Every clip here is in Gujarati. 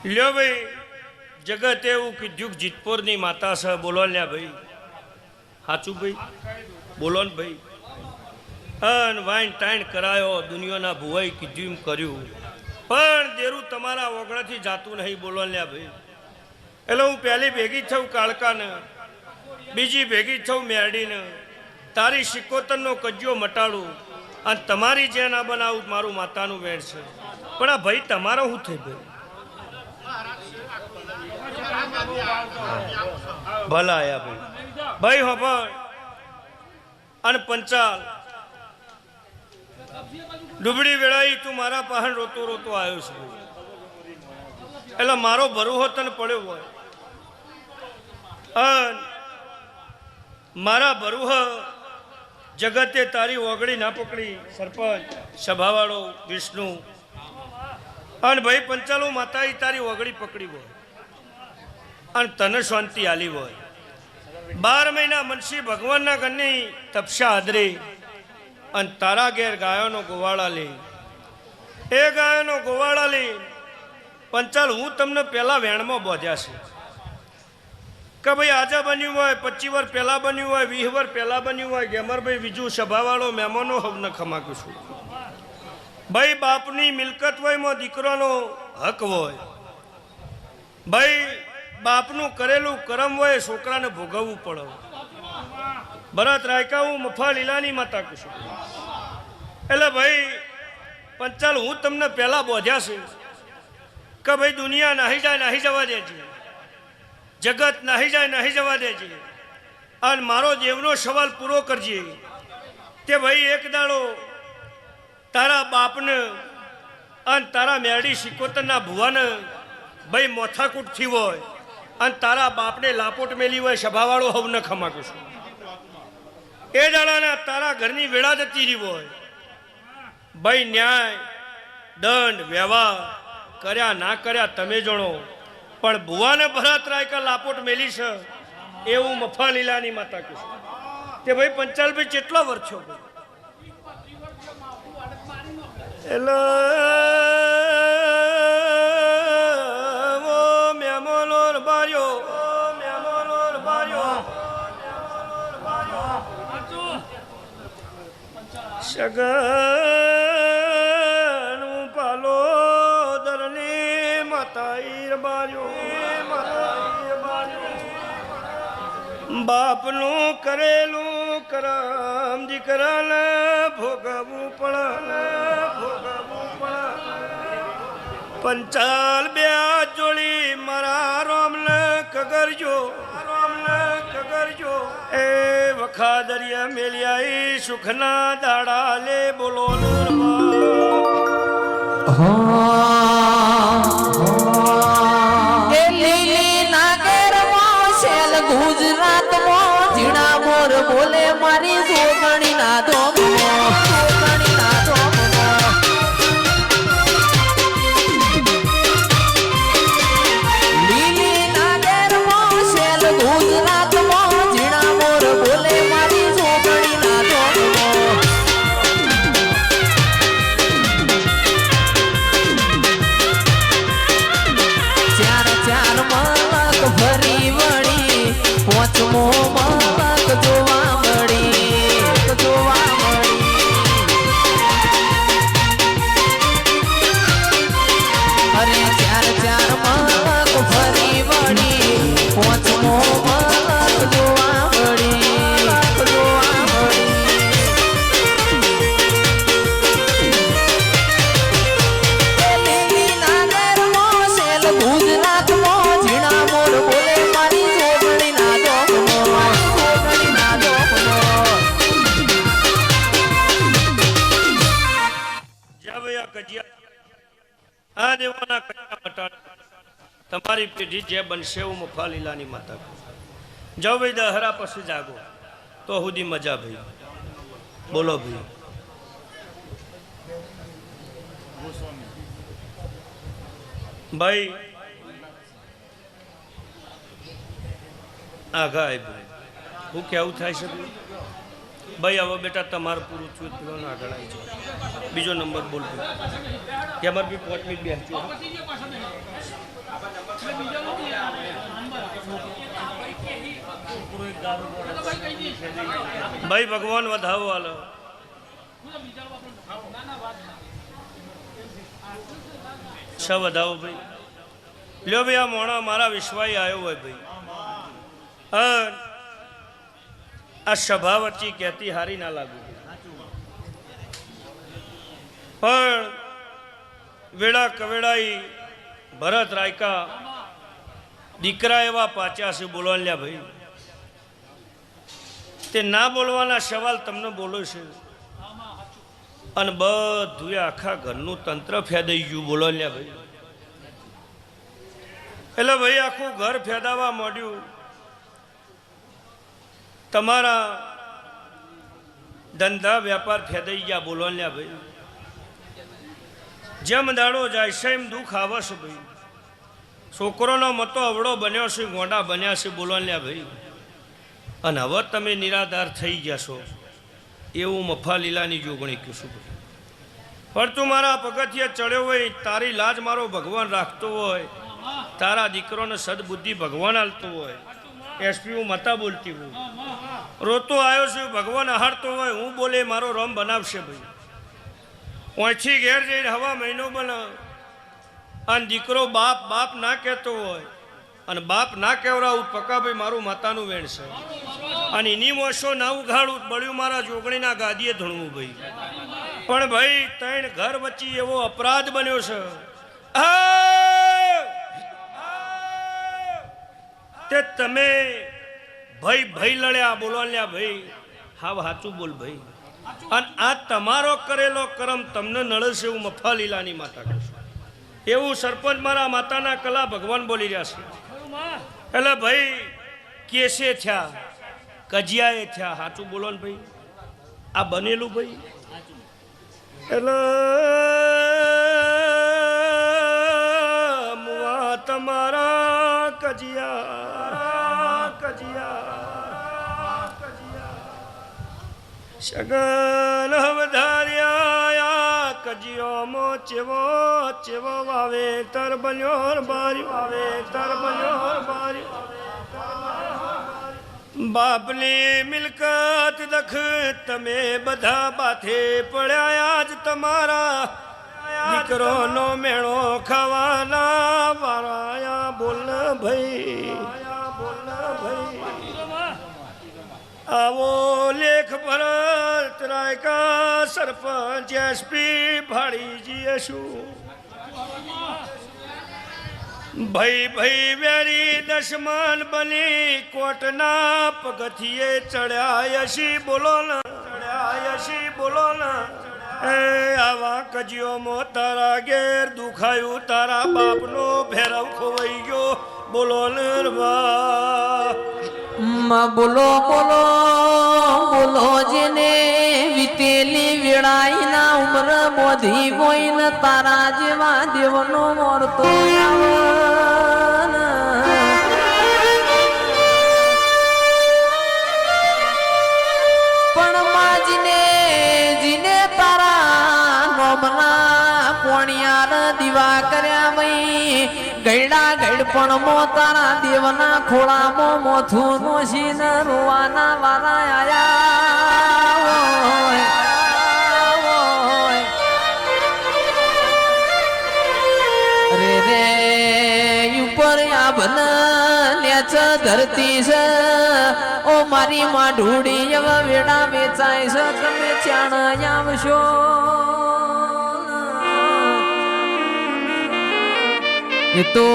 લ્યો ભાઈ જગત એવું કીધું જીતપોરની માતા છે બોલો લ્યા ભાઈ સાચું ભાઈ બોલો ને ભાઈ અન વાઈન ટાઈન કરાયો દુનિયાના ભુવાઈ કીધું એમ કર્યું પણ દેરું તમારા ઓગણાથી જાતું નહીં બોલો લ્યા ભાઈ એટલે હું પહેલી ભેગી થઉં કાળકાને બીજી ભેગી થઉં મેરડીને તારી શિકોતરનો કજ્યો મટાડું અને તમારી જે ના બનાવું મારું માતાનું વેણ છે પણ આ ભાઈ તમારો શું થઈ ભાઈ ભલા આયા ભાઈ ભાઈ હબર અને પંચાલ ડુબડી વેળાઈ તું મારા પાસે રોતો રોતો આવ્યો છે એટલે મારો ભરૂહો તને પડ્યો હોય અને મારા ભરૂહ જગતે તારી ઓગળી ના પકડી સરપંચ સભાવાળો વિષ્ણુ અને ભાઈ પંચાલો માતાએ તારી ઓગળી પકડી હોય અને તને શાંતિ આલી હોય 12 મહિના મનસી ભગવાનના ઘરની તપસ્યા આદરી અને તારા ઘેર ગાયોનો ગોવાળા લે એ ગાયોનો ગોવાળા લે પંચાલ હું તમને પહેલા વેણમાં બોધ્યા છે કે ભાઈ આજે બન્યું હોય 25 વર્ષ પહેલા બન્યું હોય 20 વર્ષ પહેલા બન્યું હોય ગેમરભાઈ બીજું સભાવાળો મહેમાનો હવને ખમાકું છું ભાઈ બાપની મિલકત હોય માં દીકરાનો હક હોય ભાઈ બાપનું કરેલું કરમ હોય છોકરાને ભોગવવું પડે ભરત રાયકા હું મફા લીલાની માતા કું છું એટલે ભાઈ પંચાલ હું તમને પહેલા બોધ્યા છે કે ભાઈ દુનિયા નાહી જાય નાહી જવા દેજે જગત નાહી જાય નાહી જવા દેજે અને મારો દેવનો સવાલ પૂરો કરજે કે ભાઈ એક દાડો તારા બાપને અને તારા મેરડી શિકોતરના ભુવાને ભાઈ મોથાકૂટ થી હોય અને તારા બાપને લાપોટ મેલી હોય સભાવાળો હવને ખમાકું છું એ દાડાના તારા ઘરની વેળા જતી રહી હોય ભાઈ ન્યાય દંડ વ્યવહાર કર્યા ના કર્યા તમે જણો પણ ભુવાને ભરત રાયકા લાપોટ મેલી છે એવું મફા લીલાની માતા કહું કે ભાઈ પંચાલભાઈ કેટલા વર્ષો એટલે મેમોનો બાર્યો સગનું પાલો દરની માતાઈ બાર્યો બાપનું કરેલું કરમ દીકરાને ભોગવવું પડે પંચાલ બે જોડી મારા રોમને કગરજો એ વખાદરિયા મેલિયાઈ સુખના દાડા લે બોલો ગુજરાતમાં ઝીણા મોર બોલે મારી જોગણી ના ધોમો લીલી નાગેરમાં શેલ ગુજરાતમાં ઝીણા મોર બોલે મારી જોગણી ના ધોમો ચાર ચાર મલક ભરી વળી પોચમો મલક જોવા મળી અરે ચાર ચાર મલક ફરી વળી પોચમો મલક જોવા મળી લીલી નાગરમાં શેલ ગુજરાતમાં ઝીણા મોર બોલે મારી જોગણી ના આ દેવાના કયા મટાડ તમારી પેઢી જે બનશે એવું મફા લીલાની માતા જાઓ ભાઈ દહરા પછી જાગો તો સુધી મજા ભાઈ બોલો ભાઈ ભાઈ આઘા ભાઈ હું કેવું થાય છે ભાઈ હવે બેટા તમારું પૂરું થયું પેલો આગળ આવી જાય બીજો નંબર બોલ કે અમારે બી 5 મિનિટ બેસજો ભાઈ ભગવાન વધાવો હાલો છ વધાવો ભાઈ લ્યો ભાઈ આ મોણા મારા વિશ્વાઈ આવ્યો હોય ભાઈ આ સભા વચ્ચે કહેતી હારી ના લાગુ પણ વેળા કવેડાઈ ભરત રાયકા દીકરા એવા પાચ્યા છે બોલવાલ્યા ભાઈ તે ના બોલવાના સવાલ તમને બોલો છે અને બધું આખા ઘરનું તંત્ર ફેદાઈ ગયું બોલવાલ્યા ભાઈ એટલે ભાઈ આખું ઘર ફેદાવા માંડ્યું તમારા ધંધા વેપાર ફેદાઈ ગયા બોલવાલ્યા ભાઈ જેમ દાડો જાય છે એમ દુઃખ આવે છે ભાઈ છોકરોનો મતો અવળો બન્યો છે ગોંડા બન્યા છે બોલવાલ્યા ભાઈ અને હવે તમે નિરાધાર થઈ ગયા છો એવું મફા લીલાની જોગણી કહીશું ભાઈ પણ તું મારા પગથિયે ચડ્યો હોય તારી લાજ મારો ભગવાન રાખતો હોય તારા દીકરોને સદબુદ્ધિ ભગવાન હાલતો હોય એસપી હું મતા બોલતી હોય રોતો આવ્યો છું ભગવાન હારતો હોય હું બોલે મારો રમ બનાવશે ભાઈ ઓછી ઘેર જઈને હવા મહિનો બને અને દીકરો બાપ બાપ ના કહેતો હોય અને બાપ ના કહેવરાવું પકા ભાઈ મારું માતાનું વેણ છે અને એની મોશો ના ઉઘાડું બળ્યું મારા જોગણીના ગાદીએ ધણવું ભાઈ પણ ભાઈ ત્રણ ઘર વચ્ચે એવો અપરાધ બન્યો છે તે તમે ભાઈ ભાઈ લડ્યા બોલવાલ્યા ભાઈ હા સાચું બોલ ભાઈ અને આ તમારો કરેલો કર્મ તમને નળશે એવું મફા લીલાની માતા કહેશું એવું સરપંચ મારા માતાના કલા ભગવાન બોલી રહ્યા છે એટલે ભાઈ કેસે થયા કજિયાએ થયા સાચું બોલો ને ભાઈ આ બનેલું ભાઈ એટલે મુવા તમારા કજિયા સગન વધાર્યા કજિયો મો ચેવો ચેવો વાવે તર બન્યો બારી વાવે તર બન્યો બારી બાપની મિલકત દખ તમે બધા બાથે પડ્યા આજ તમારા દીકરોનો મેળો ખાવાના વારાયા બોલ ભાઈ આવો લેખ ભરત રાયકા સરપંચ એસપી ભાડીજીએ શું ભાઈ ભાઈ વેરી દશમન બની કોટના પગથિયે ચડ્યા યશી બોલો ને એ આવા કજિયો મો તારા ઘેર દુખાયું તારા બાપનો ભેરવ ખોવાઈ ગયો બોલો ને બોલો બોલો બોલો જેને વીતેલી વેળાઈના ઉમર બોધી કોઈ ન તારા જેવા દેવનો મોરતો પણ માજીને જીને તારા નોમના કોણિયાર દીવા કર્યા મઈ ગયડા ગયડપણ મો તારા દેવના ખોળામાં મોથું નોશીન રોવાના વારા આયા રે રે ઉપર આભન નેચ ધરતી છે ઓ મારી માં ઢૂડી એવા વેડા વેચાય છે તમે ચાણ આવશો એ તો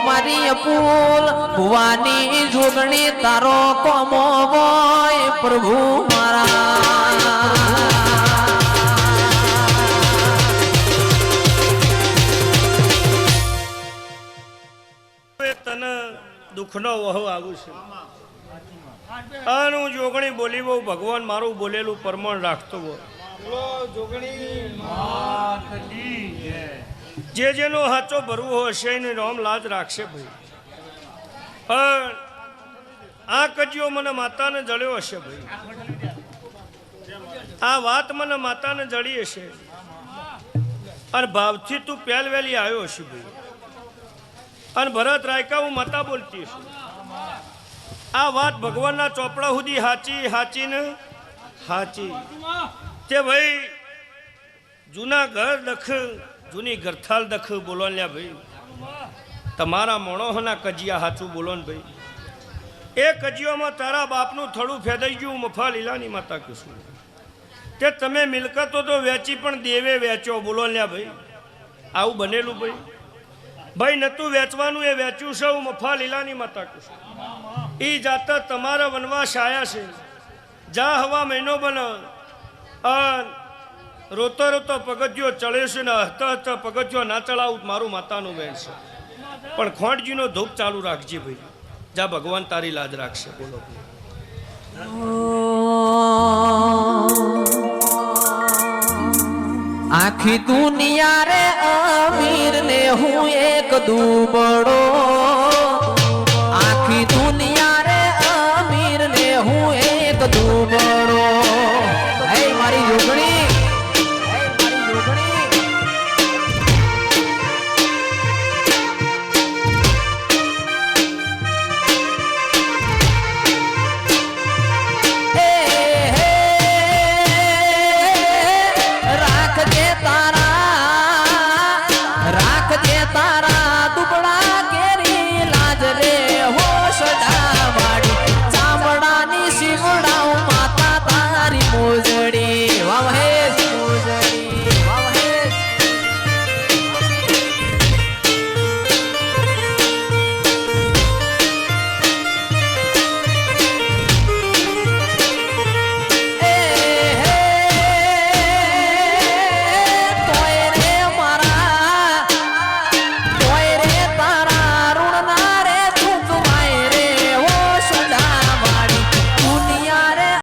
મારી અપૂલ ભુવાની જોગણી તારો કોમો હોય પ્રભુ મારા તને દુઃખનો વહુ આવું છે અને હું જોગણી બોલી બહુ ભગવાન મારું બોલેલું પ્રમાણ રાખતો હોય જે જેનો હાચો ભરવું હશે એને રામ લાજ રાખશે ભાઈ પણ આ કજિયો મને માતાને જળ્યો હશે ભાઈ આ વાત મને માતાને જળી હશે અને ભાવથી તું પહેલ વહેલી આવ્યો હશે ભાઈ અને ભરત રાયકા હું માતા બોલતી છું આ વાત ભગવાનના ચોપડા સુધી હાચી ને હાચી તે ભાઈ જૂના ઘર દખ જૂની ગરથાલ દખ બોલો ને ભાઈ તમારા મોણોના કજિયા હાચું બોલો ને ભાઈ એ કજિયોમાં તારા બાપનું થડું ફેદાઈ ગયું મફા લીલાની માતા કશું તે તમે મિલકતો તો વેચી પણ દેવે વેચો બોલો ને ભાઈ આવું બનેલું ભાઈ નતું વેચવાનું એ વેચ્યું છે હું મફા લીલાની માતા કશું એ જાતા તમારા વનવાસ આયા છે જા હવા મહિનો બન રોતો રોતો પગથિયો ચડે છે ને હસતા હસતા પગથિયો ના ચડાવું મારું માતાનું વેણ છે પણ ખોંડજીનો ધૂપ ચાલુ રાખજે ભાઈ જા ભગવાન તારી લાજ રાખશે બોલો આખી દુનિયા રે અમીર ને હું એક દુબળો